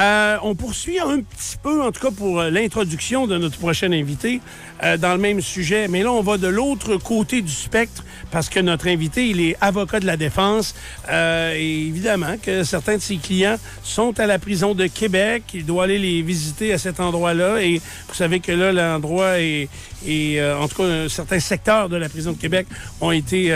On poursuit un petit peu, en tout cas pour l'introduction de notre prochain invité, dans le même sujet. Mais là, on va de l'autre côté du spectre parce que notre invité, il est avocat de la défense. Et évidemment que certains de ses clients sont à la prison de Québec. Il doit aller les visiter à cet endroit-là. Et vous savez que là, l'endroit est en tout cas, certains secteurs de la prison de Québec ont été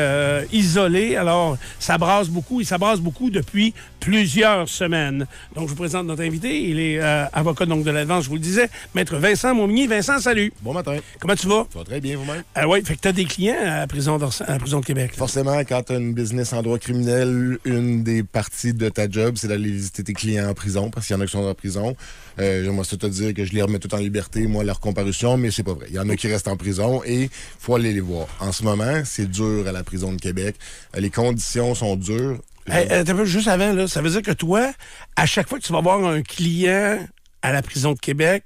isolés. Alors, ça brasse beaucoup et ça brasse beaucoup depuis plusieurs semaines. Donc, je vous présente notre invité. Il est avocat donc de la défense, je vous le disais, Maître Vincent Momigny. Vincent, salut. Bon matin. Comment tu vas? Ça va très bien, vous-même? Oui, fait que tu as des clients à la prison de Québec. Forcément, quand tu as une business en droit criminel, une des parties de ta job, c'est d'aller visiter tes clients en prison, parce qu'il y en a qui sont en prison. J'aimerais ça te dire que je les remets tout en liberté, moi, leur comparution, mais c'est pas vrai. Il y en a qui restent en prison et il faut aller les voir. En ce moment, c'est dur à la prison de Québec. Les conditions sont dures. Juste avant, là, ça veut dire que toi, à chaque fois que tu vas voir un client à la prison de Québec,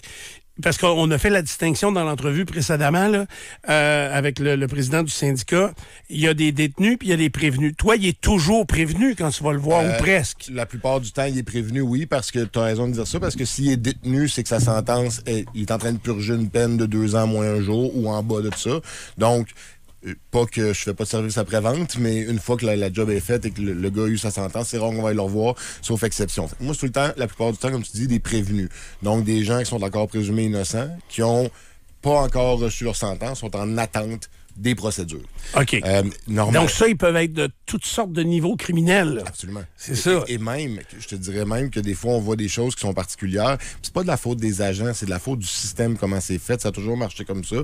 parce qu'on a fait la distinction dans l'entrevue précédemment là, avec le président du syndicat, il y a des détenus puis il y a des prévenus. Toi, il est toujours prévenu quand tu vas le voir, ou presque. La plupart du temps, il est prévenu, oui, parce que tu as raison de dire ça, parce que s'il est détenu, c'est que sa sentence, il est en train de purger une peine de 2 ans moins un jour ou en bas de ça. Donc, pas que je fais pas de service après-vente, mais une fois que la job est faite et que le gars a eu sa sentence, c'est rare qu'on va aller le revoir, sauf exception. Moi, c'est tout le temps, la plupart du temps, comme tu dis, des prévenus. Donc, des gens qui sont encore présumés innocents, qui ont pas encore reçu leur sentence, sont en attente des procédures. OK. Donc ça, ils peuvent être de toutes sortes de niveaux criminels. Là. Absolument. C'est ça. Et même, je te dirais même que des fois, on voit des choses qui sont particulières. C'est pas de la faute des agents, c'est de la faute du système, comment c'est fait. Ça a toujours marché comme ça.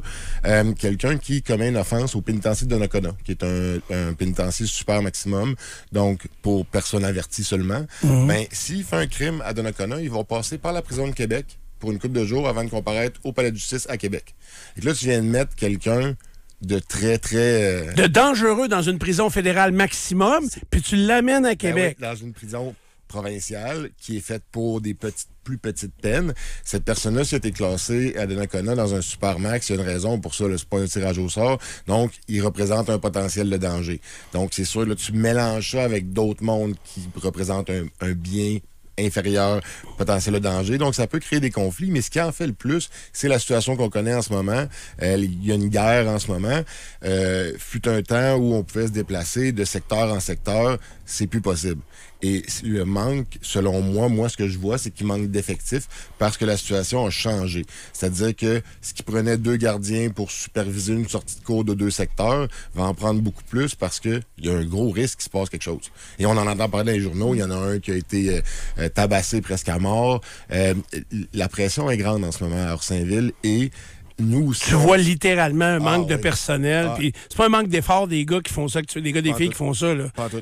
Quelqu'un qui commet une offense au pénitencier de Donnacona, qui est un pénitencier super maximum, donc pour personnes averties seulement, ben, s'il fait un crime à Donnacona, il va passer par la prison de Québec pour une couple de jours avant de comparaître au palais de justice à Québec. Et là, tu viens de mettre quelqu'un de très, très... de dangereux dans une prison fédérale maximum, puis tu l'amènes à Québec. Ben oui, dans une prison provinciale qui est faite pour des plus petites peines. Cette personne-là, s'il a été classée à Donnacona dans un supermax, il y a une raison pour ça, c'est pas un tirage au sort. Donc, il représente un potentiel de danger. Donc, c'est sûr, là, tu mélanges ça avec d'autres mondes qui représentent un bien inférieur potentiel de danger. Donc, ça peut créer des conflits, mais ce qui en fait le plus, c'est la situation qu'on connaît en ce moment. Il y a une guerre en ce moment. Fut un temps où on pouvait se déplacer de secteur en secteur. C'est plus possible. Et le manque, selon moi, ce que je vois, c'est qu'il manque d'effectifs parce que la situation a changé. C'est-à-dire que ce qui prenait 2 gardiens pour superviser une sortie de cours de 2 secteurs va en prendre beaucoup plus parce qu'il y a un gros risque qu'il se passe quelque chose. Et on en entend parler dans les journaux. Il y en a un qui a été tabassé presque à mort. La pression est grande en ce moment à Orsainville et nous aussi, tu vois littéralement un manque de personnel. Puis c'est pas un manque d'effort des gars qui font ça, des gars des filles qui font ça.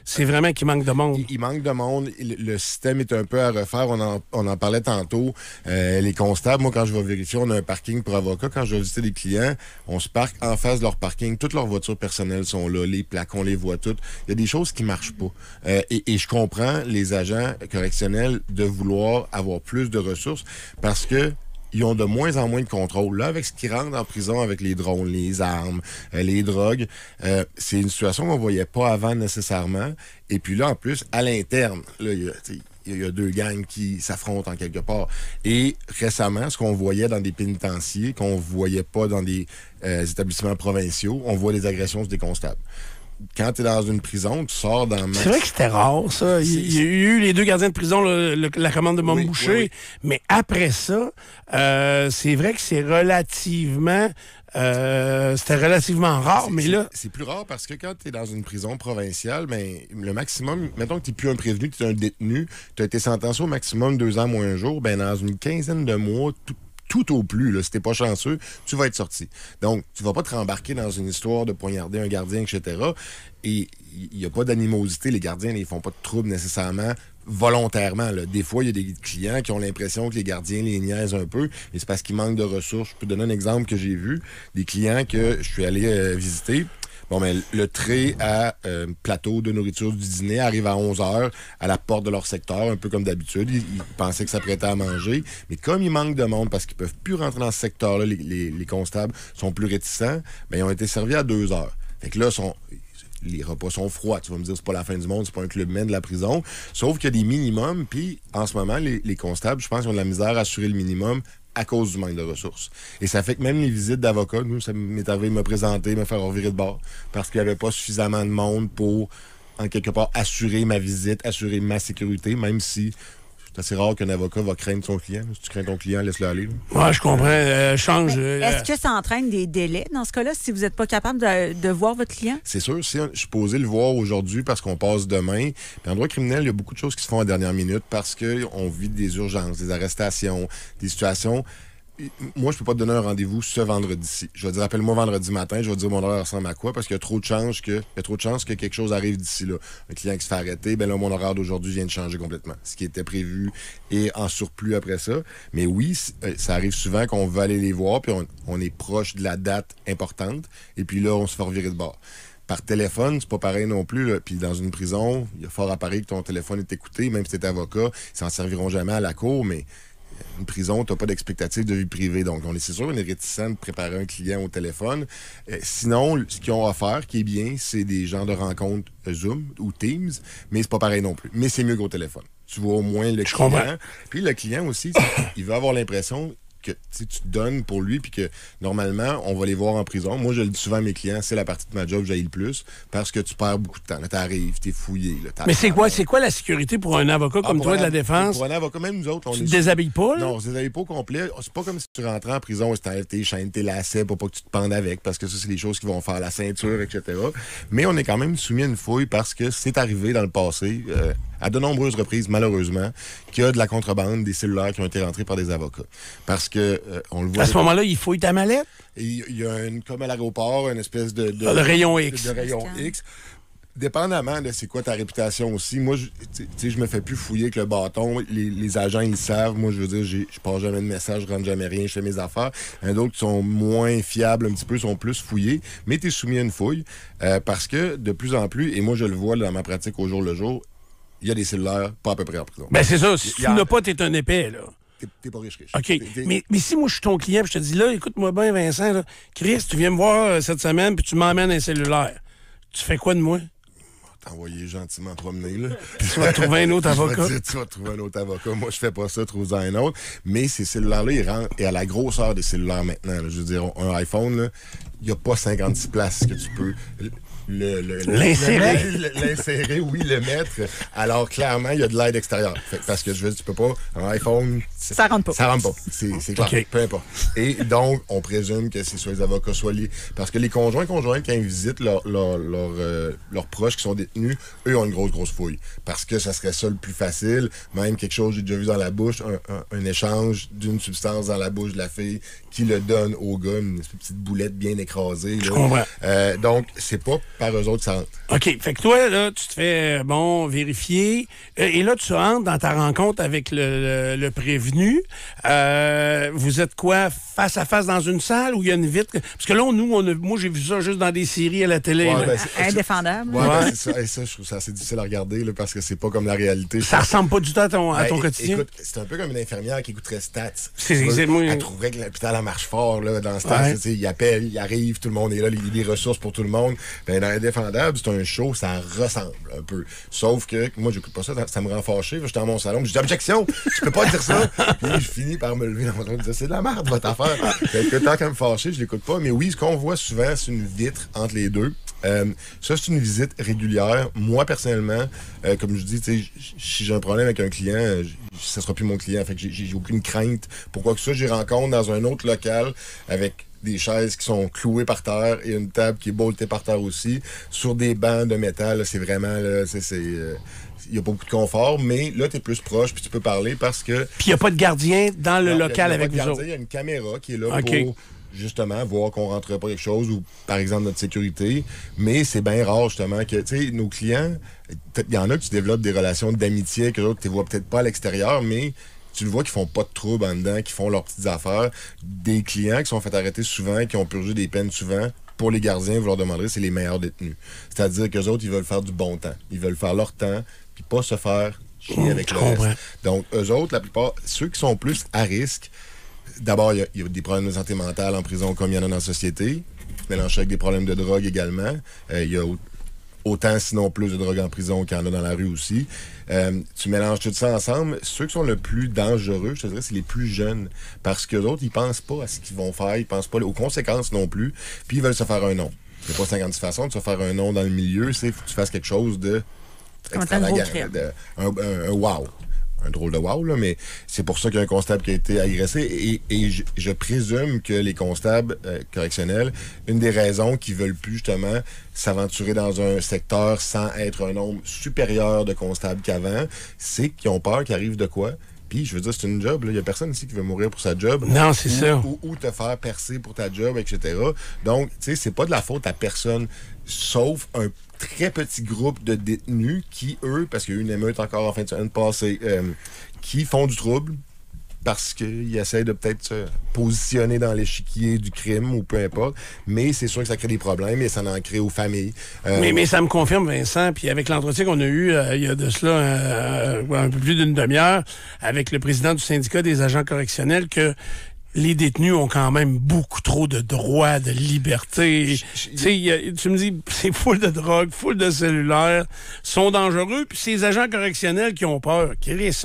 C'est vraiment qu'il manque de monde. Il manque de monde. Le système est un peu à refaire. On en parlait tantôt. Les constables, moi, quand je vais vérifier, on a un parking pour avocats. Quand je vais visiter des clients, on se parque en face de leur parking. Toutes leurs voitures personnelles sont là. Les plaques, on les voit toutes. Il y a des choses qui marchent pas. Et je comprends les agents correctionnels de vouloir avoir plus de ressources parce que ils ont de moins en moins de contrôle. Là, avec ce qui rentre en prison, avec les drones, les armes, les drogues, c'est une situation qu'on voyait pas avant nécessairement. Et puis là, en plus, à l'interne, là, il y a 2 gangs qui s'affrontent en quelque part. Et récemment, ce qu'on voyait dans des pénitenciers, qu'on voyait pas dans des établissements provinciaux, on voit des agressions sur des constables. Quand tu es dans une prison, tu sors dans... C'est vrai que c'était rare, ça. Il y a eu les 2 gardiens de prison, la commande de Mom Boucher. Oui. Mais après ça, c'est vrai que c'est relativement... c'était relativement rare, mais là... C'est plus rare parce que quand tu es dans une prison provinciale, ben, le maximum... Mettons que tu n'es plus un prévenu, tu es un détenu, tu as été sentencé au maximum 2 ans moins un jour, ben dans une quinzaine de mois, tout au plus, là, si t'es pas chanceux, tu vas être sorti. Donc, tu vas pas te rembarquer dans une histoire de poignarder un gardien, etc. Et il n'y a pas d'animosité. Les gardiens, ils font pas de troubles nécessairement volontairement. Là. Des fois, il y a des clients qui ont l'impression que les gardiens les niaisent un peu, et c'est parce qu'ils manquent de ressources. Je peux donner un exemple que j'ai vu. Des clients que je suis allé visiter. Bon, mais le trait à plateau de nourriture du dîner arrive à 11h à la porte de leur secteur, un peu comme d'habitude. Ils pensaient que ça prêtait à manger. Mais comme il manque de monde parce qu'ils peuvent plus rentrer dans ce secteur-là, les constables sont plus réticents, bien, ils ont été servis à 2h. Fait que là, les repas sont froids. Tu vas me dire, c'est pas la fin du monde, c'est pas un club med de la prison. Sauf qu'il y a des minimums, puis en ce moment, les constables, je pense qu'ils ont de la misère à assurer le minimum à cause du manque de ressources. Et ça fait que même les visites d'avocats, nous, ça m'est arrivé de me présenter, me faire revirer de bord, parce qu'il n'y avait pas suffisamment de monde pour, en quelque part, assurer ma visite, assurer ma sécurité, même si... C'est assez rare qu'un avocat va craindre son client. Si tu crains ton client, laisse-le aller. Oui, je comprends. Change. Est-ce que ça entraîne des délais dans ce cas-là, si vous n'êtes pas capable de voir votre client? C'est sûr. Si je suis posé le voir aujourd'hui parce qu'on passe demain, puis en droit criminel, il y a beaucoup de choses qui se font à la dernière minute parce qu'on vit des urgences, des arrestations, des situations... Moi, je peux pas te donner un rendez-vous ce vendredi-ci. Je vais dire, appelle-moi vendredi matin, je vais te dire mon horaire ressemble à quoi, parce qu'il y a trop de chances que quelque chose arrive d'ici là. Un client qui se fait arrêter, ben là, mon horaire d'aujourd'hui vient de changer complètement. Ce qui était prévu est en surplus après ça. Mais oui, ça arrive souvent qu'on veut aller les voir, puis on est proche de la date importante, et puis là, on se fait revirer de bord. Par téléphone, c'est pas pareil non plus. Là. Puis dans une prison, il y a fort à parier que ton téléphone est écouté, même si t'es avocat, ils s'en serviront jamais à la cour, mais... Une prison, tu n'as pas d'expectative de vie privée. Donc, c'est sûr, on est réticent de préparer un client au téléphone. Sinon, ce qu'ils ont à faire, qui est bien, c'est des genres de rencontres Zoom ou Teams, mais c'est pas pareil non plus. Mais c'est mieux qu'au téléphone. Tu vois au moins le client. Puis le client aussi, il va avoir l'impression que tu te donnes pour lui, puis que normalement, on va les voir en prison. Moi, je le dis souvent à mes clients, c'est la partie de ma job que j'haïs le plus, parce que tu perds beaucoup de temps. Là, t'arrives, t'es fouillé. Là, mais c'est quoi la sécurité pour un avocat comme toi de la défense? Pour un avocat, même nous autres, tu te déshabilles pas, là? Non, on se déshabille pas au complet. C'est pas comme si tu rentrais en prison et tu t'enlèves tes chaînes, tes lacets pour pas que tu te pendes avec, parce que ça, c'est les choses qui vont faire la ceinture, etc. Mais on est quand même soumis à une fouille parce que c'est arrivé dans le passé, à de nombreuses reprises, malheureusement, qu'il y a de la contrebande des cellulaires qui ont été rentrés par des avocats. Parce que, on le voit... À ce moment-là, il fouille ta mallette? Il y a comme à l'aéroport, une espèce de le rayon X. De rayon X. Dépendamment de c'est quoi ta réputation aussi. Moi, je me fais plus fouiller avec le bâton. Les agents, ils le savent. Moi, je veux dire, je passe jamais de message, je rentre jamais rien, je fais mes affaires. Il y en a d'autres qui sont moins fiables un petit peu, sont plus fouillés. Mais tu es soumis à une fouille parce que de plus en plus, et moi, je le vois là, dans ma pratique au jour le jour, il y a des cellulaires pas à peu près en prison. Ben c'est ça. Si tu n'as pas, t'es un épais, là. T'es pas riche. OK. Mais si moi, je suis ton client, je te dis, là, écoute-moi bien, Vincent, là, Chris, tu viens me voir cette semaine, puis tu m'emmènes un cellulaire. Tu fais quoi de moi? T'envoyer gentiment promener, là. Tu vas trouver un autre avocat. Tu vas trouver un autre avocat. Moi, je fais pas ça, trouve-en un autre. Mais ces cellulaires-là, ils rentrent, et à la grosseur des cellulaires maintenant, là, je veux dire, un iPhone, là, il n'y a pas 56 places que tu peux... L'insérer, oui, le mettre. Alors, clairement, il y a de l'aide extérieure. Parce que je veux dire, tu peux pas... Un iPhone... Ça rentre pas. Ça rentre pas. C'est clair. Okay. Peu importe. Et donc, on présume que c'est soit les avocats, soit les... Parce que les conjoints, quand ils visitent leurs proches qui sont détenus, eux ont une grosse fouille. Parce que ça serait ça le plus facile. Même quelque chose, j'ai déjà vu dans la bouche, un échange d'une substance dans la bouche de la fille qui le donne au gars, une petite boulette bien écrasée. Là. Je comprends. Donc, c'est pas par eux autres que ça rentre. OK. Fait que toi, là, tu te fais, vérifier. Et là, tu rentres dans ta rencontre avec le prévenu. Vous êtes quoi, face à face dans une salle où il y a une vitre? Parce que là, moi, j'ai vu ça juste dans des séries à la télé. Ouais, indéfendable. Ouais. C'est ça. Et ça, je trouve ça assez difficile à regarder là, parce que c'est pas comme la réalité. Ça ressemble pas du tout à ton quotidien? Écoute, c'est un peu comme une infirmière qui écouterait Stats. Elle trouverait que l'hôpital marche fort là, dans Stats. Il appelle, il arrive, tout le monde est là, il y a des ressources pour tout le monde. Ben, dans Indéfendable, c'est un show, ça ressemble un peu. Sauf que moi, j'écoute pas ça, ça me rend fâché. J'étais dans mon salon, je dis objection, je peux pas dire ça. Puis je finis par me lever dans mon salon et dire c'est de la merde, votre affaire. Tant qu'à me fâcher, je l'écoute pas. Mais oui, ce qu'on voit souvent, c'est une vitre entre les deux. Ça, c'est une visite régulière. Moi, personnellement, comme je dis, si j'ai un problème avec un client, ça sera plus mon client. Fait que j'ai aucune crainte. Pourquoi que ça, j'y rencontre dans un autre local avec des chaises qui sont clouées par terre et une table qui est boltée par terre aussi, sur des bancs de métal. Là, c'est vraiment... il n'y a pas beaucoup de confort, mais là, tu es plus proche, puis tu peux parler parce que... Puis il n'y a pas de gardien dans le local avec vous autres? Il y a une caméra qui est là pour... justement, voir qu'on ne rentrerait pas quelque chose ou, par exemple, notre sécurité. Mais c'est bien rare, justement, que, tu sais, nos clients, il y en a que tu développes des relations d'amitié avec eux autres, tu ne les vois peut-être pas à l'extérieur, mais tu le vois qu'ils font pas de trouble en dedans, qu'ils font leurs petites affaires. Des clients qui sont fait arrêter souvent, qui ont purgé des peines souvent, pour les gardiens, vous leur demanderez, c'est les meilleurs détenus. C'est-à-dire qu'eux autres, ils veulent faire du bon temps. Ils veulent faire leur temps, puis pas se faire chier avec le reste. Donc, eux autres, la plupart, ceux qui sont plus à risque, d'abord, il y a des problèmes de santé mentale en prison comme il y en a dans la société, mélangé avec des problèmes de drogue également. Il y a autant, sinon plus de drogue en prison qu'il y en a dans la rue aussi. Tu mélanges tout ça ensemble. Ceux qui sont le plus dangereux, je te dirais, c'est les plus jeunes. Parce que d'autres, ils pensent pas à ce qu'ils vont faire, ils pensent pas aux conséquences non plus, puis ils veulent se faire un nom. C'est pas 56 façons de se faire un nom dans le milieu, c'est faut que tu fasses quelque chose de extravagant, un wow. Un drôle de wow, là, mais c'est pour ça qu'il y a un constable qui a été agressé. Et je présume que les constables correctionnels, une des raisons qu'ils veulent plus justement s'aventurer dans un secteur sans être un nombre supérieur de constables qu'avant, c'est qu'ils ont peur qu'il arrive de quoi. Puis, je veux dire, c'est une job. Il n'y a personne ici qui veut mourir pour sa job. Non, c'est ça. Ou te faire percer pour ta job, etc. Donc, tu sais, c'est pas de la faute à personne, sauf un très petit groupe de détenus qui, eux, parce qu'il y a eu une émeute encore en fin de semaine passée, qui font du trouble parce qu'ils essaient de peut-être se positionner dans l'échiquier du crime ou peu importe. Mais c'est sûr que ça crée des problèmes et ça en crée aux familles. Mais ça me confirme, Vincent, puis avec l'entretien qu'on a eu il y a de cela un peu plus d'une demi-heure avec le président du syndicat des agents correctionnels que les détenus ont quand même beaucoup trop de droits, de liberté. Tu me dis, c'est full de drogue, full de cellulaires, sont dangereux, puis ces agents correctionnels qui ont peur. Chris,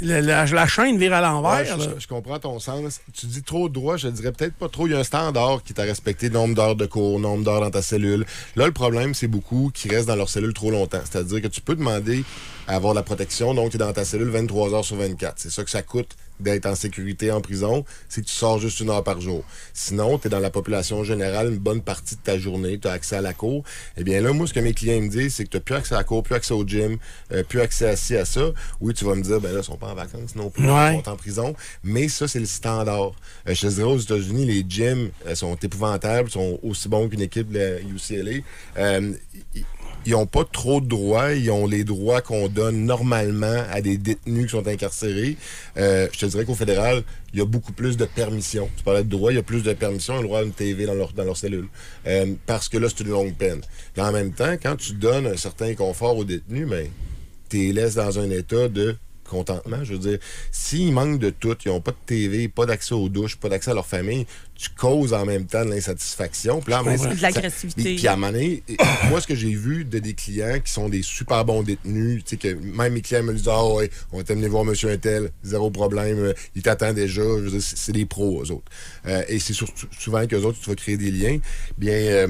la chaîne vire à l'envers. Ouais, je comprends ton sens. Tu dis trop de droits, je dirais peut-être pas trop. Il y a un standard qui t'a respecté, nombre d'heures de cours, nombre d'heures dans ta cellule. Là, le problème, c'est beaucoup qui restent dans leur cellule trop longtemps. C'est-à-dire que tu peux demander à avoir de la protection, donc tu es dans ta cellule 23 heures sur 24. C'est ça que ça coûte d'être en sécurité en prison, c'est que tu sors juste 1 heure par jour. Sinon, tu es dans la population générale une bonne partie de ta journée, tu as accès à la cour. Eh bien là, moi, ce que mes clients me disent, c'est que tu n'as plus accès à la cour, plus accès au gym, plus accès à ça. Oui, tu vas me dire, ben là, ils sont pas en vacances non plus, ils sont en prison. Mais ça, c'est le standard. Je te dirais, aux États-Unis, les gyms sont épouvantables, sont aussi bons qu'une équipe de la UCLA. Ils n'ont pas trop de droits. Ils ont les droits qu'on donne normalement à des détenus qui sont incarcérés. Je te dirais qu'au fédéral, il y a beaucoup plus de permissions. Tu parlais de droits, il y a plus de permissions. Ils ont le droit à une TV dans leur cellule. Parce que là, c'est une longue peine. Mais en même temps, quand tu donnes un certain confort aux détenus, ben, tu les laisses dans un état de contentement. Je veux dire, s'ils manquent de tout, ils n'ont pas de TV, pas d'accès aux douches, pas d'accès à leur famille, tu causes en même temps de l'insatisfaction. Puis là, de l'agressivité. Puis à un moment donné, moi, ce que j'ai vu de des clients qui sont des super bons détenus, tu sais, que même mes clients me disent « Ah ouais, on va t'amener voir monsieur untel, zéro problème, il t'attend déjà. » Je veux dire, c'est des pros, eux autres. Et c'est souvent qu'eux autres, tu vas créer des liens. Bien...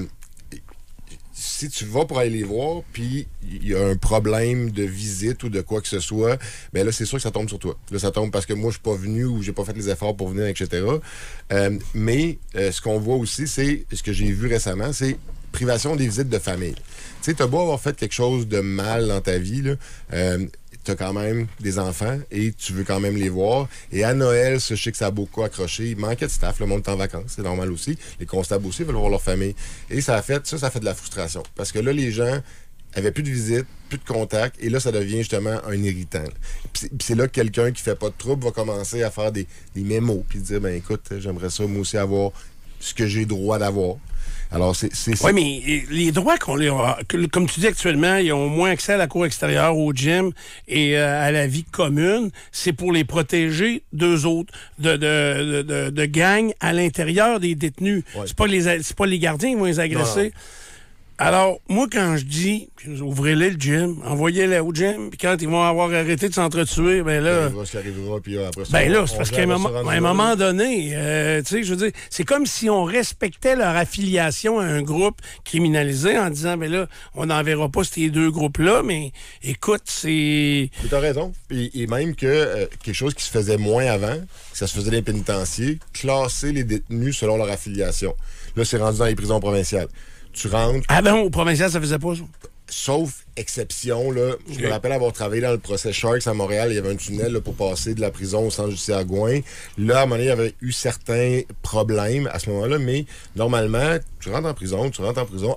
si tu vas pour aller les voir, puis il y a un problème de visite ou de quoi que ce soit, bien là, c'est sûr que ça tombe sur toi. Là, ça tombe parce que moi, je suis pas venu ou j'ai pas fait les efforts pour venir, etc. Mais ce qu'on voit aussi, c'est, ce que j'ai vu récemment, c'est privation des visites de famille. Tu sais, t'as beau avoir fait quelque chose de mal dans ta vie, là, tu as quand même des enfants et tu veux quand même les voir. Et à Noël, je sais que ça a beaucoup accroché. Il manquait de staff, le monde est en vacances, c'est normal aussi. Les constables aussi veulent voir leur famille. Et ça fait de la frustration. Parce que là, les gens avaient plus de visites, plus de contacts, et là, ça devient justement un irritant. Puis c'est là que quelqu'un qui fait pas de trouble va commencer à faire des mémos, puis dire, ben écoute, j'aimerais ça moi aussi avoir ce que j'ai droit d'avoir. Alors, oui, mais les droits qu'on les a, comme tu dis actuellement, ils ont moins accès à la cour extérieure, au gym et à la vie commune. C'est pour les protéger d'eux autres, de gangs à l'intérieur des détenus. Ouais. C'est pas les gardiens qui vont les agresser. Non. Alors, moi, quand je dis, ouvrez-les le gym, envoyez-les au gym, puis quand ils vont avoir arrêté de s'entretuer, ben là... ce qui arrivera, puis après ça... Ben là, c'est parce qu'à un moment donné, tu sais, je veux dire, c'est comme si on respectait leur affiliation à un groupe criminalisé en disant, ben là, on n'enverra pas ces deux groupes-là, mais écoute, c'est... Tu as raison. Et même que quelque chose qui se faisait moins avant, que ça se faisait dans les pénitenciers, classer les détenus selon leur affiliation. Là, c'est rendu dans les prisons provinciales. Tu rentres... Ah ben, au provincial, ça faisait pas ça. Sauf exception, là. Je me rappelle avoir travaillé dans le procès Sharks à Montréal. Il y avait un tunnel là, pour passer de la prison au centre judiciaire à Gouin. Là, à un moment donné, il y avait eu certains problèmes à ce moment-là, mais normalement, tu rentres en prison,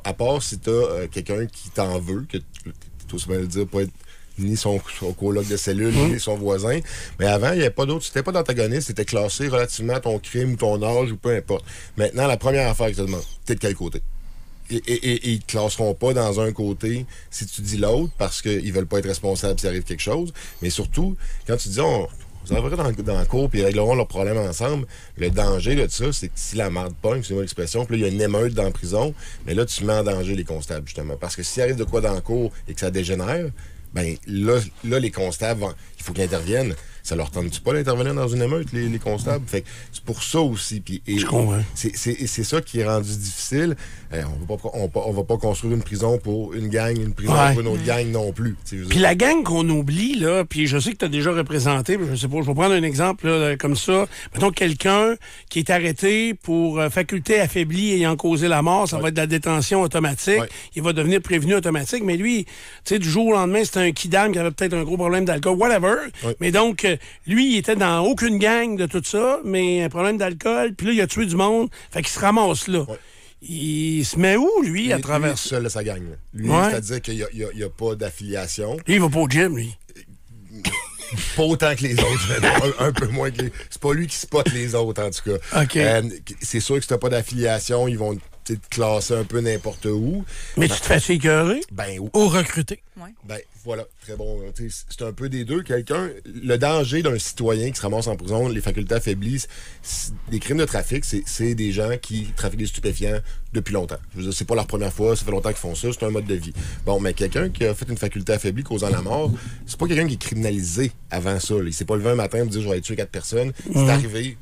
à part si t'as quelqu'un qui t'en veut, que tu aussi bien le dire, pas être ni son coloc de cellule, ni son voisin. Mais avant, il n'y avait pas d'autre. C'était pas d'antagoniste, c'était classé relativement à ton crime ou ton âge ou peu importe. Maintenant, la première affaire que tu te demandes, t'es de quel côté? Et ils te classeront pas dans un côté si tu dis l'autre parce qu'ils veulent pas être responsables s'il arrive quelque chose. Mais surtout, quand tu dis vous enverrez dans la cour, puis ils régleront leurs problèmes ensemble. Le danger de ça, c'est que si la marde pogne, c'est moi l'expression, puis là, il y a une émeute dans la prison, mais là, tu mets en danger les constables, justement. Parce que s'il arrive de quoi dans la cour et que ça dégénère, ben là les constables, il faut qu'ils interviennent. Ça leur tente pas d'intervenir dans une émeute, les constables? Fait que c'est pour ça aussi. Je comprends. C'est ça qui est rendu difficile. On va pas construire une prison pour une gang, une prison pour une autre gang non plus. Puis la gang qu'on oublie, là, puis je sais que tu as déjà représenté, je sais pas, je vais prendre un exemple là, comme ça. Mettons quelqu'un qui est arrêté pour faculté affaiblie ayant causé la mort, ça va être de la détention automatique. Il va devenir prévenu automatique. Mais lui, tu sais, du jour au lendemain, c'était un kidam qui avait peut-être un gros problème d'alcool, whatever. Mais donc, lui, il était dans aucune gang de tout ça, mais un problème d'alcool, puis là, il a tué du monde, fait qu'il se ramasse là. Il se met où, lui, à travers... Lui, seul, sa gang. Là. Lui, c'est-à-dire qu'il n'y a pas d'affiliation. Lui, il va pas au gym, lui. Pas autant que les autres, un peu moins que les... C'est pas lui qui spot les autres, en tout cas. OK. C'est sûr que si t'as pas d'affiliation, ils vont te classer un peu n'importe où. Mais tu te fais écœurer? Ou recruter. Ben, voilà, très bon. C'est un peu des deux. Le danger d'un citoyen qui se ramasse en prison, les facultés affaiblissent, des crimes de trafic, c'est des gens qui trafiquent des stupéfiants depuis longtemps. Je veux dire, c'est pas leur première fois, ça fait longtemps qu'ils font ça, c'est un mode de vie. Bon, mais quelqu'un qui a fait une faculté affaiblie causant la mort, c'est pas quelqu'un qui est criminalisé avant ça. Il s'est pas levé un matin pour dire je vais aller tuer 4 personnes. C'est arrivé.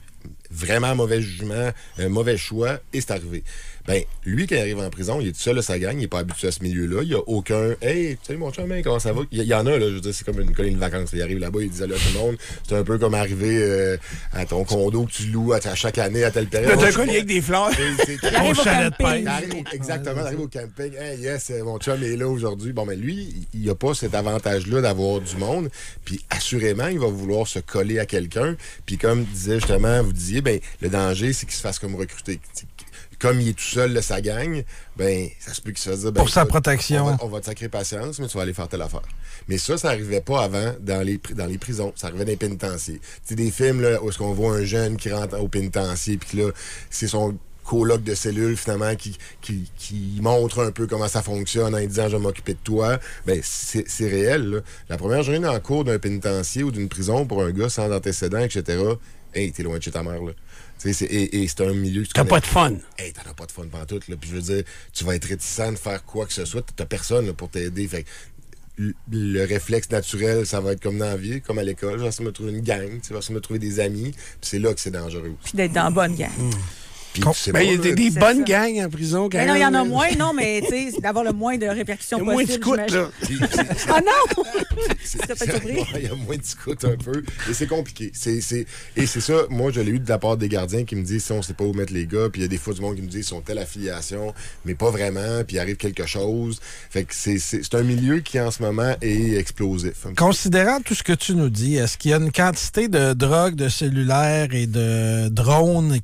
Vraiment mauvais jugement, mauvais choix, et c'est arrivé. Ben, lui, quand il arrive en prison, il est tout seul à sa gang, il n'est pas habitué à ce milieu-là, il n'y a aucun « Hey, tu sais, mon chum, comment ça va? » Il y en a, là, je veux dire, c'est comme une colonie de vacances. Il arrive là-bas, il dit « Salut à tout le monde. » C'est un peu comme arriver à ton condo que tu loues à chaque année, à telle période. T'as un collier avec des fleurs. Il arrive au camping. Exactement, il arrive au camping. « Hey, yes, mon chum est là aujourd'hui. » Bon, mais lui, il n'a pas cet avantage-là d'avoir du monde, puis assurément, il va vouloir se coller à quelqu'un, puis comme disait justement, vous disiez, ben le danger, c'est qu'il se fasse comme recruter. Comme il est tout seul de sa gang, ben ça se peut qu'il se fasse dire... Ben, pour sa protection. On va te sacrer patience, mais tu vas aller faire telle affaire. Mais ça n'arrivait pas avant dans les prisons. Ça arrivait dans les pénitenciers. Tu sais, des films là, où est-ce qu'on voit un jeune qui rentre au pénitencier, puis là, c'est son coloc de cellules, finalement, qui montre un peu comment ça fonctionne en disant « je vais m'occuper de toi », ben c'est réel. Là. La première journée dans le cours d'un pénitencier ou d'une prison pour un gars sans antécédents, etc., hey, t'es loin de chez ta mère, là. Et c'est un milieu que tu connais. T'as pas de fun. Hey, t'en as pas de fun pantoute, là. Puis je veux dire, tu vas être réticent de faire quoi que ce soit. T'as personne là, pour t'aider. Fait le réflexe naturel, ça va être comme dans la vie, comme à l'école. Je vais essayer de me trouver une gang, tu vas essayer de me trouver des amis. Puis c'est là que c'est dangereux. Puis d'être dans la bonne gang. Il y a des bonnes gangs en prison. Mais non, il y en a moins, non, mais tu sais, d'avoir le moins de répercussions possibles. Il y a moins de là. Ah non! Il y a moins de scouts un peu. Et c'est compliqué. Et c'est ça, moi, je l'ai eu de la part des gardiens qui me disent si on sait pas où mettre les gars. Puis il y a des fois du monde qui me dit ils sont telle affiliation, mais pas vraiment. Puis il arrive quelque chose. Fait que c'est un milieu qui, en ce moment, est explosif. Considérant tout ce que tu nous dis, est-ce qu'il y a une quantité de drogue, de cellulaire et de drones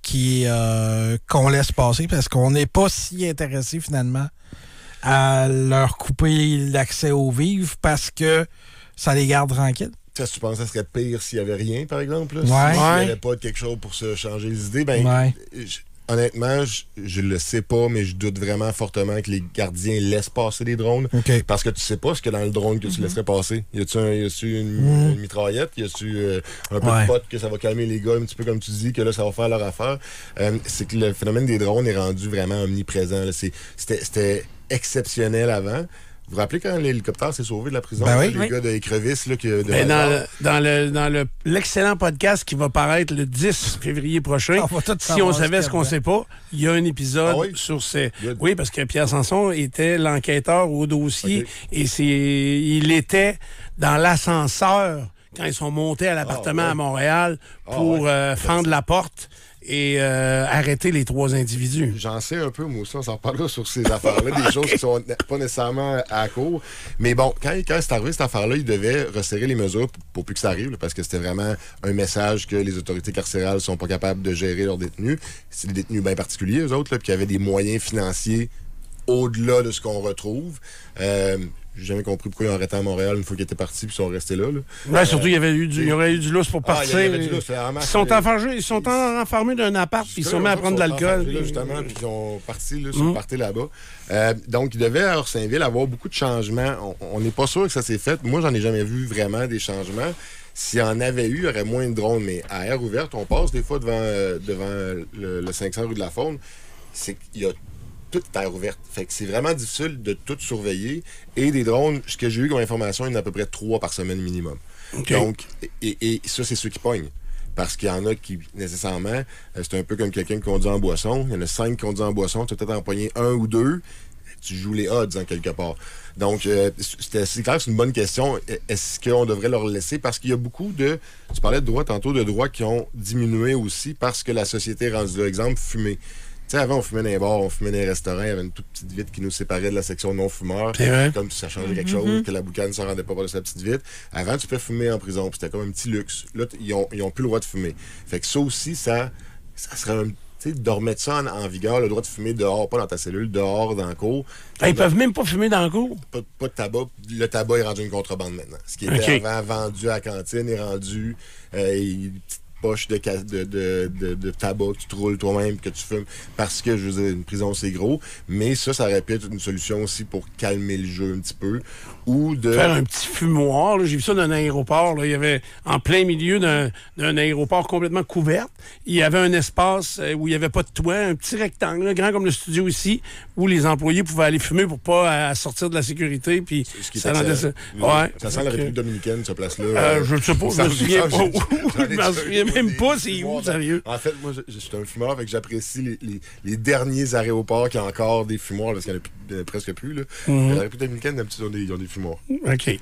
qu'on laisse passer parce qu'on n'est pas si intéressé finalement à leur couper l'accès aux vivres parce que ça les garde tranquilles? Tu penses que ça serait pire s'il n'y avait rien, par exemple? Là? Ouais. S'il n'y avait pas quelque chose pour se changer les idées? Ben, honnêtement, je le sais pas, mais je doute vraiment fortement que les gardiens laissent passer des drones. Okay. Parce que tu sais pas ce qu'il y a dans le drone que tu laisserais passer. Y a-tu une mitraillette? Y a-tu un peu de pote que ça va calmer les gars, un petit peu comme tu dis, que là, ça va faire leur affaire? C'est que le phénomène des drones est rendu vraiment omniprésent. C'était exceptionnel avant. Vous vous rappelez quand l'hélicoptère s'est sauvé de la prison? Les gars de Écrevisses. Là, dans l'excellent podcast qui va paraître le 10 février prochain, si on savait ce qu'on ne sait pas, il y a un épisode sur ces... Oui, parce que Pierre Sanson était l'enquêteur au dossier et il était dans l'ascenseur quand ils sont montés à l'appartement à Montréal pour fendre la porte et arrêter les 3 individus. J'en sais un peu, moi aussi, on s'en reparlera sur ces affaires-là, des choses qui sont pas nécessairement à court. Mais bon, quand c'est arrivé cette affaire-là, ils devaient resserrer les mesures pour plus que ça arrive, là, parce que c'était vraiment un message que les autorités carcérales sont pas capables de gérer leurs détenus. C'est des détenus bien particuliers, eux autres, là, puis qui avaient des moyens financiers au-delà de ce qu'on retrouve. J'ai jamais compris pourquoi ils ont arrêté à Montréal une fois qu'ils étaient partis puis ils sont restés là. Ouais, surtout, il y aurait eu du lousse pour partir. Ils sont enfermés d'un appart puis ils sont mis à prendre de l'alcool. Justement, puis ils sont partis là-bas. Donc, ils devaient à Orsainville avoir beaucoup de changements. On n'est pas sûr que ça s'est fait. Moi, j'en ai jamais vu vraiment des changements. S'il y en avait eu, il y aurait moins de drones. Mais à air ouverte, on passe des fois devant le 500 rue de la Faune. C'est qu'il y a toute terre ouverte. Fait que c'est vraiment difficile de tout surveiller. Et des drones, ce que j'ai eu comme information, il y en a à peu près 3 par semaine minimum. Okay. Donc, et ça, c'est ceux qui pognent. Parce qu'il y en a qui, nécessairement, c'est un peu comme quelqu'un qui conduit en boisson. Il y en a 5 qui conduisent en boisson. Tu vas peut-être en pogner 1 ou 2. Tu joues les odds, en quelque part. Donc, c'est clair que c'est une bonne question. Est-ce qu'on devrait leur laisser? Parce qu'il y a beaucoup de... Tu parlais de droits tantôt, de droits qui ont diminué aussi parce que la société est rendue là. Exemple, fumer. Tu sais, avant, on fumait dans les bars, on fumait dans les restaurants. Il y avait une toute petite vitre qui nous séparait de la section non-fumeurs. Comme si ça changeait quelque chose, que la boucane ne s'en rendait pas par de sa petite vitre. Avant, tu pouvais fumer en prison. Puis c'était comme un petit luxe. Là, ils ont plus le droit de fumer. Fait que ça aussi, ça serait un... Tu sais, de remettre ça en vigueur, le droit de fumer dehors, pas dans ta cellule, dehors, dans la cour. Ils peuvent même pas fumer dans la cour? Pas de tabac. Le tabac est rendu une contrebande maintenant. Ce qui était avant vendu à la cantine est rendu une petite poche de tabac que tu te roules toi-même, que tu fumes. Parce que, je veux dire, une prison, c'est gros. Mais ça aurait pu être une solution aussi pour calmer le jeu un petit peu. Ou de... Faire un petit fumoir. Là. J'ai vu ça dans un aéroport. Là. Il y avait, en plein milieu d'un aéroport complètement couvert, il y avait un espace où il n'y avait pas de toit, un petit rectangle, là, grand comme le studio ici, où les employés pouvaient aller fumer pour pas sortir de la sécurité. Puis ça sent la République dominicaine, cette place-là. Je ne sais pas, je me souviens pas où. Je m'en souviens même pas, c'est où, sérieux. En fait, moi, je suis un fumeur, fait que j'apprécie les derniers aéroports qui ont encore des fumoirs, parce qu'il n'y en a presque plus. Là. La République dominicaine, d'habitude, ils ont des fumoirs. OK.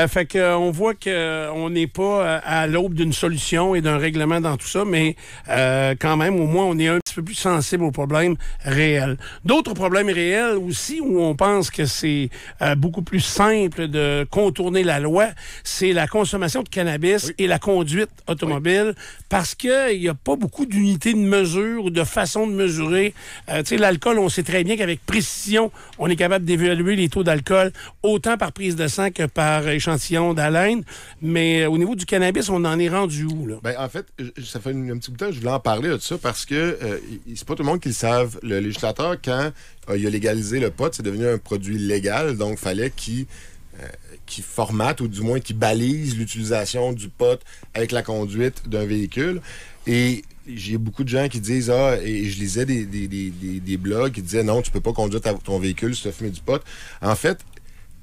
Fait qu'on voit qu'on n'est pas à l'aube d'une solution et d'un règlement dans tout ça, mais quand même, au moins, on est un petit peu plus sensible aux problèmes réels. D'autres problèmes réels aussi, où on pense que c'est beaucoup plus simple de contourner la loi, c'est la consommation de cannabis et la conduite automobile, parce qu'il n'y a pas beaucoup d'unités de mesure ou de façon de mesurer. Tu sais, l'alcool, on sait très bien qu'avec précision, on est capable d'évaluer les taux d'alcool autant par prise de sang que par échantillon d'haleine. Mais au niveau du cannabis, on en est rendu où, là? Ben, en fait, ça fait un petit bout de temps que je voulais en parler de ça parce que c'est pas tout le monde qui le savent. Le législateur, quand il a légalisé le pot, c'est devenu un produit légal. Donc, il fallait qu'il formate ou du moins qu'il balise l'utilisation du pot avec la conduite d'un véhicule. Et j'ai beaucoup de gens qui disent et je lisais des blogs qui disaient non, tu peux pas conduire ton véhicule si tu as fumé du pot. En fait,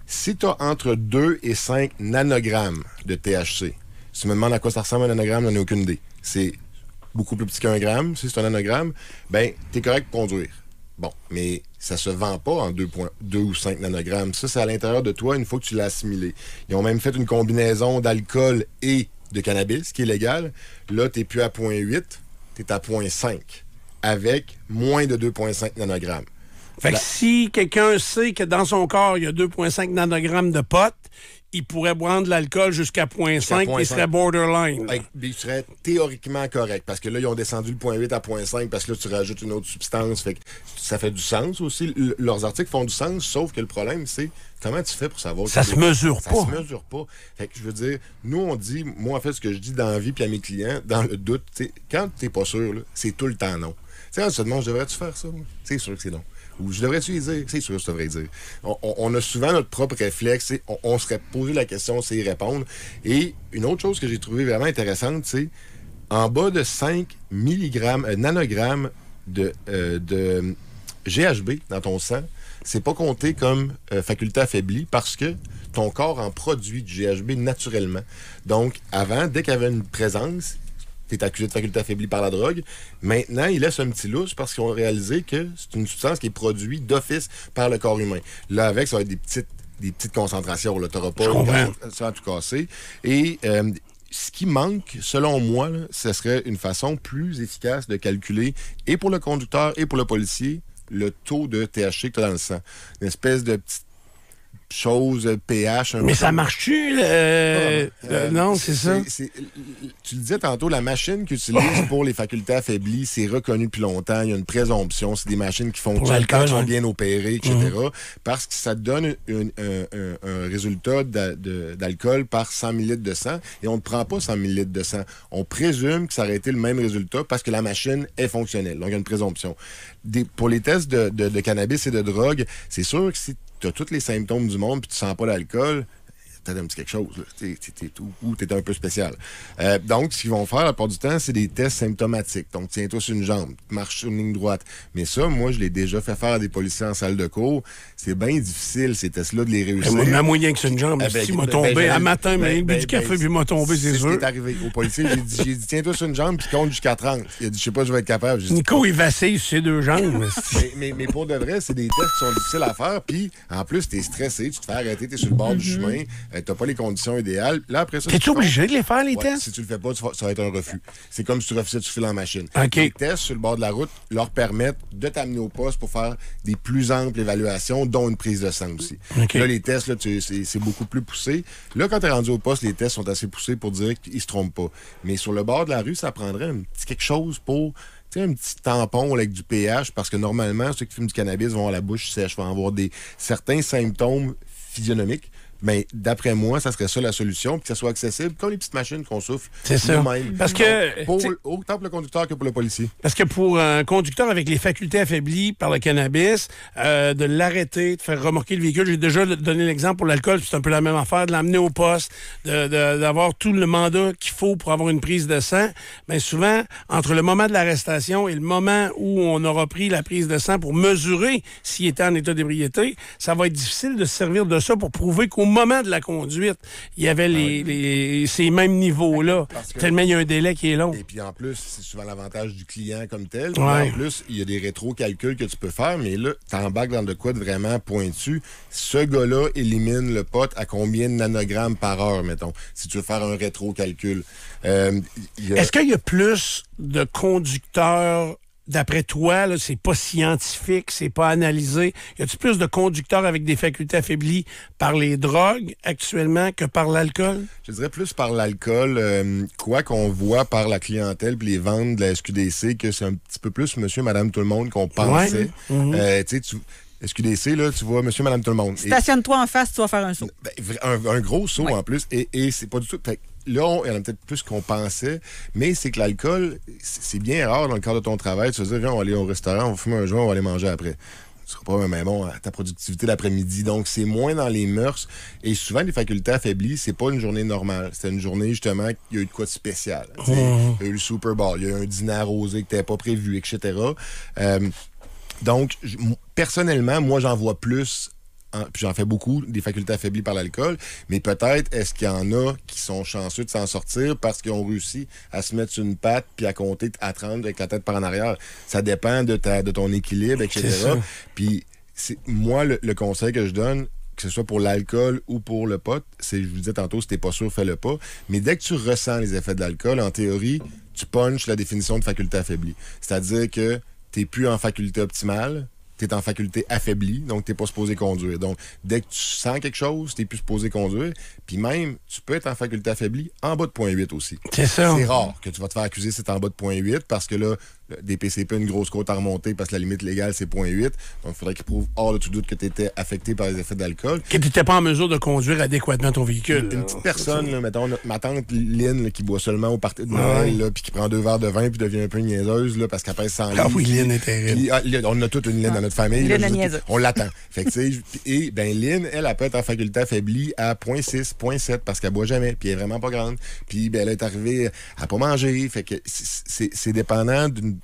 si tu as entre 2 et 5 nanogrammes de THC, si tu me demandes à quoi ça ressemble un nanogramme, j'en ai aucune idée. C'est beaucoup plus petit qu'un gramme. Si c'est un nanogramme, ben, t'es correct pour conduire. Bon, mais ça se vend pas en 2 ou 5 nanogrammes. Ça, c'est à l'intérieur de toi une fois que tu l'as assimilé. Ils ont même fait une combinaison d'alcool et de cannabis, qui est légal. Là, t'es plus à 0.8, t'es à 0.5, avec moins de 2.5 nanogrammes. Fait que si quelqu'un sait que dans son corps, il y a 2,5 nanogrammes de pot, il pourrait boire de l'alcool jusqu'à 0.5 et il serait borderline. Il serait théoriquement correct, parce que là, ils ont descendu le 0.8 à 0.5 parce que là, tu rajoutes une autre substance. Fait que ça fait du sens aussi. Leurs articles font du sens, sauf que le problème, c'est comment tu fais pour savoir... Ça se mesure pas. Ça se mesure pas. Fait que je veux dire, nous, on dit... Moi, en fait, ce que je dis dans la vie puis à mes clients, dans le doute, quand t'es pas sûr, là, c'est tout le temps non. Tu sais, on se demande, devrais-tu faire ça? Moi? C'est sûr que c'est non. Ou je devrais-tu y dire? C'est sûr que je devrais y dire. On a souvent notre propre réflexe. On serait posé la question, c'est y répondre. Et une autre chose que j'ai trouvée vraiment intéressante, c'est en bas de 5 nanogrammes de GHB dans ton sang, c'est pas compté comme faculté affaiblie parce que ton corps en produit du GHB naturellement. Donc, avant, dès qu'il y avait une présence, t'es accusé de faculté affaiblie par la drogue. Maintenant, ils laissent un petit lousse parce qu'ils ont réalisé que c'est une substance qui est produite d'office par le corps humain. Là, avec, ça va être des petites concentrations. Tu n'auras pas ça à tout casser. Et ce qui manque, selon moi, là, ce serait une façon plus efficace de calculer, et pour le conducteur et pour le policier, le taux de THC que tu as dans le sang. Une espèce de petite chose, pH... Mais ça marche-tu? Non, c'est ça. Tu le disais tantôt, la machine qu'ils utilisent pour les facultés affaiblies, c'est reconnu depuis longtemps. Il y a une présomption. C'est des machines qui fonctionnent quand elles sont bien opérées, etc. Parce que ça te donne un résultat d'alcool par 100 ml de sang. Et on ne prend pas 100 ml de sang. On présume que ça aurait été le même résultat parce que la machine est fonctionnelle. Donc, il y a une présomption. Pour les tests de cannabis et de drogue, c'est sûr que si tu as tous les symptômes du monde puis tu sens pas l'alcool, peut-être un petit quelque chose. Ou t'es un peu spécial. Donc, ce qu'ils vont faire, la plupart du temps, c'est des tests symptomatiques. Donc, tiens-toi sur une jambe, marche sur une ligne droite. Mais ça, moi, je l'ai déjà fait faire à des policiers en salle de cours. C'est bien difficile, ces tests-là, de les réussir. Ma moyen que c'est une jambe, si m'a tombé, un matin, mais bu du café, puis m'a tombé, c'est sûr. C'est ce qui est arrivé au policier. J'ai dit, tiens-toi sur une jambe, puis compte jusqu'à 30. Il a dit, je sais pas, je vais être capable. Nico, il vacille sur ses deux jambes. mais pour de vrai, c'est des tests qui sont difficiles à faire, puis en plus, t'es stressé, tu te fais arrêter, t'es sur le bord du chemin, t'as pas les conditions idéales. Là, après ça, t'es-tu obligé de les faire, les tests? Si tu le fais pas, ça va être un refus. C'est comme si tu refusais de souffler en machine. Okay. Les tests sur le bord de la route leur permettent de t'amener au poste pour faire des plus amples évaluations, dont une prise de sang aussi. Okay. Là, les tests, là, c'est beaucoup plus poussé. Là, quand t'es rendu au poste, les tests sont assez poussés pour dire qu'ils se trompent pas. Mais sur le bord de la rue, ça prendrait un petit quelque chose pour... Tu sais, un petit tampon avec du pH, parce que normalement, ceux qui fument du cannabis vont avoir la bouche sèche, vont avoir certains symptômes physionomiques. Mais d'après moi, ça serait ça la solution, puis que ça soit accessible, comme les petites machines qu'on souffle. C'est ça. Parce que, autant pour le conducteur que pour le policier. Parce que pour un conducteur avec les facultés affaiblies par le cannabis, de l'arrêter, de faire remorquer le véhicule, j'ai déjà donné l'exemple pour l'alcool, c'est un peu la même affaire, de l'amener au poste, d'avoir tout le mandat qu'il faut pour avoir une prise de sang. Bien souvent, entre le moment de l'arrestation et le moment où on aura pris la prise de sang pour mesurer s'il était en état d'ébriété, ça va être difficile de se servir de ça pour prouver qu'au moment de la conduite, il y avait ces mêmes niveaux-là. Tellement il y a un délai qui est long. Et puis en plus, c'est souvent l'avantage du client comme tel. Ouais. En plus, il y a des rétro-calculs que tu peux faire, mais là, t'embarques dans de quoi de vraiment pointu. Ce gars-là élimine le pot à combien de nanogrammes par heure, mettons, si tu veux faire un rétro-calcul. Est-ce qu'il y a plus de conducteurs... D'après toi, là, c'est pas scientifique, c'est pas analysé. Y a-t-il plus de conducteurs avec des facultés affaiblies par les drogues actuellement que par l'alcool? Je dirais plus par l'alcool, quoi qu'on voit par la clientèle puis les ventes de la SQDC, que c'est un petit peu plus monsieur, madame, tout le monde qu'on pensait. Ouais. Tu sais, SQDC, là, tu vois monsieur, madame, tout le monde. Stationne-toi en face, tu vas faire un saut. Un gros saut en plus, et c'est pas du tout... Là, il y en a peut-être plus qu'on pensait, mais c'est que l'alcool, c'est bien rare dans le cadre de ton travail. Tu vas dire, viens, on va aller au restaurant, on va fumer un joint, on va aller manger après. Tu seras pas même bon à ta productivité l'après-midi. Donc, c'est moins dans les mœurs. Et souvent, les facultés affaiblies, c'est pas une journée normale. C'est une journée, justement, il y a eu de quoi de spécial. Il y a eu le Super Bowl, il y a eu un dîner arrosé que t'avais pas prévu, etc. Donc, personnellement, moi, j'en vois plus... Puis j'en fais beaucoup, des facultés affaiblies par l'alcool, mais peut-être est-ce qu'il y en a qui sont chanceux de s'en sortir parce qu'ils ont réussi à se mettre sur une patte puis à compter à 30 avec la tête par en arrière. Ça dépend de ton équilibre, etc. Puis moi, le conseil que je donne, que ce soit pour l'alcool ou pour le pot, c'est, je vous disais tantôt, si t'es pas sûr, fais-le pas. Mais dès que tu ressens les effets de l'alcool, en théorie, tu punches la définition de faculté affaiblie. C'est-à-dire que t'es plus en faculté optimale, t'es en faculté affaiblie, donc t'es pas supposé conduire. Donc, dès que tu sens quelque chose, t'es plus supposé conduire. Puis même, tu peux être en faculté affaiblie en bas de 0.8 aussi. C'est ça. C'est rare que tu vas te faire accuser si t'es en bas de 0.8 parce que là, des PCP, une grosse côte à remonter parce que la limite légale, c'est 0.8. Donc, il faudrait qu'ils prouvent hors de tout doute que tu étais affecté par les effets d'alcool. Que tu n'étais pas en mesure de conduire adéquatement ton véhicule. Une petite personne, là, mettons, ma tante Lynn, là, qui boit seulement au party de Noël, là, puis qui prend 2 verres de vin, puis devient un peu niaiseuse, là, parce qu'elle pèse 100 livres. Ah oui, Lynn est terrible. Puis, on a toute une Lynn dans notre famille. Lynn là, niaiseuse. On l'attend. Fait que, tu sais, et ben Lynn, elle peut être en faculté affaiblie à 0.6, 0.7, parce qu'elle boit jamais, puis elle est vraiment pas grande. Puis, ben, elle est arrivée à pas manger. Fait que c'est dépendant d'une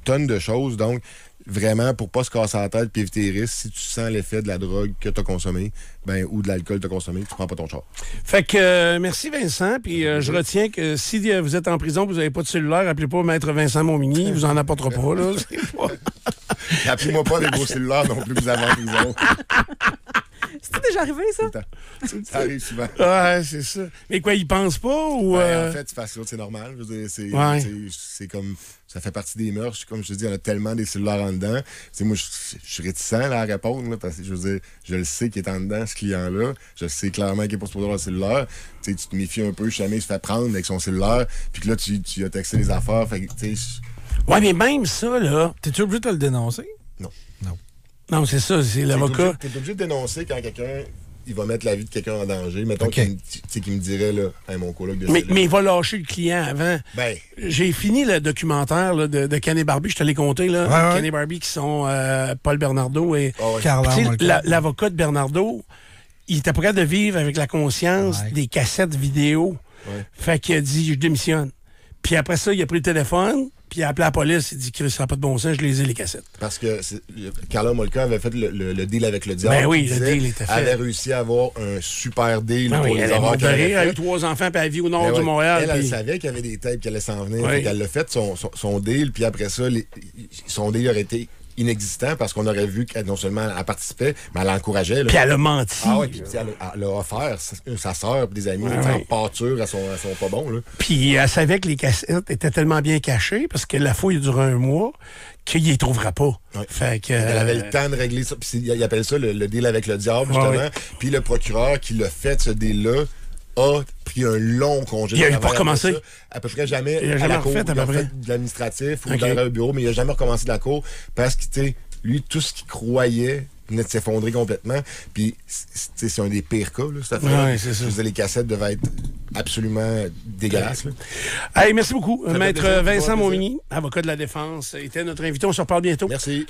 tonne de choses. Donc, vraiment, pour pas se casser la tête et éviter les risques, si tu sens l'effet de la drogue que tu as consommée, ben, ou de l'alcool que tu as consommé, tu prends pas ton char. Fait que, merci Vincent. Puis, je retiens que si vous êtes en prison, vous n'avez pas de cellulaire, appelez pas Maître Vincent Montmigny, il vous en apportera pas, là. Appelez-moi pas des gros cellulaires non plus que vous avez en prison. C'est déjà arrivé, ça? Ça arrive souvent. Ouais, c'est ça. Mais quoi, ils pensent pas ou... En fait, c'est normal. Je veux dire, c'est comme... Ça fait partie des mœurs. Comme je te dis, il y en a tellement des cellulaires en dedans. T'sais, moi, je suis réticent là, à répondre là, parce que je veux dire, je le sais qu'il est en dedans, ce client-là. Je sais clairement qu'il n'est pas supposé avoir le cellulaire. T'sais, tu te méfies un peu, jamais il se fait prendre avec son cellulaire. Puis que là, tu as texté les affaires. Fait que, ouais, mais même ça, là... T'es-tu obligé de le dénoncer? Non. Non, c'est ça, c'est l'avocat. T'es obligé de dénoncer quand quelqu'un... il va mettre la vie de quelqu'un en danger. Mettons qu'il me dirait, là, hey, mon coloc de mais il va lâcher le client avant. Ben. J'ai fini le documentaire là, de Ken et Barbie, je te l'ai compté, là. Ken et Barbie qui sont Paul Bernardo et L'avocat de Bernardo. il était pas capable de vivre avec la conscience des cassettes vidéo. Ouais. Fait qu'il a dit, je démissionne. Puis après ça, il a pris le téléphone, puis il a appelé la police, il dit que ça n'a pas de bon sens, je les ai, les cassettes. Parce que Carla Molka avait fait le deal avec le diable. Ben oui, qui le disait, deal était fait. Elle avait réussi à avoir un super deal Ben pour oui, les elle est horreurs morte de qu'elle avait rire, elle a eu fait. 3 enfants, puis elle vit au nord Ben du ouais. Montréal. Elle puis- savait qu'il y avait des tapes qui allaient s'en venir. Oui. Fait qu'elle a fait son deal, puis après ça, son deal aurait été inexistant parce qu'on aurait vu qu'elle non seulement elle participait, mais elle encourageait. Là. Puis elle a menti. Ah ouais, puis elle a offert sa soeur et des amis en pâture à son pas bon. Là. Puis elle savait que les cassettes étaient tellement bien cachées, parce que la fouille durait 1 mois, qu'il les trouvera pas. Ouais. Fait que... Elle avait le temps de régler ça. Puis il appelle ça le deal avec le diable, justement. Ouais. Puis le procureur qui l'a fait, ce deal-là, a pris un long congé. Il a de pas travail recommencé. après ça. À peu près jamais Il a à jamais la cour. refait, à Il a peu fait près. de l'administratif ou OK. dans le bureau, mais il a jamais recommencé de la cour parce que, tu sais, lui, tout ce qu'il croyait venait de s'effondrer complètement. Puis, c'est un des pires cas, là, cette affaire. Ouais, c'est ça. Je veux dire, les cassettes devaient être absolument dégueulasses. Là. Hey, merci beaucoup. Ça fait Maître plaisir. Vincent Plaisir. Momigny, avocat de la défense, était notre invité. On se reparle bientôt. Merci.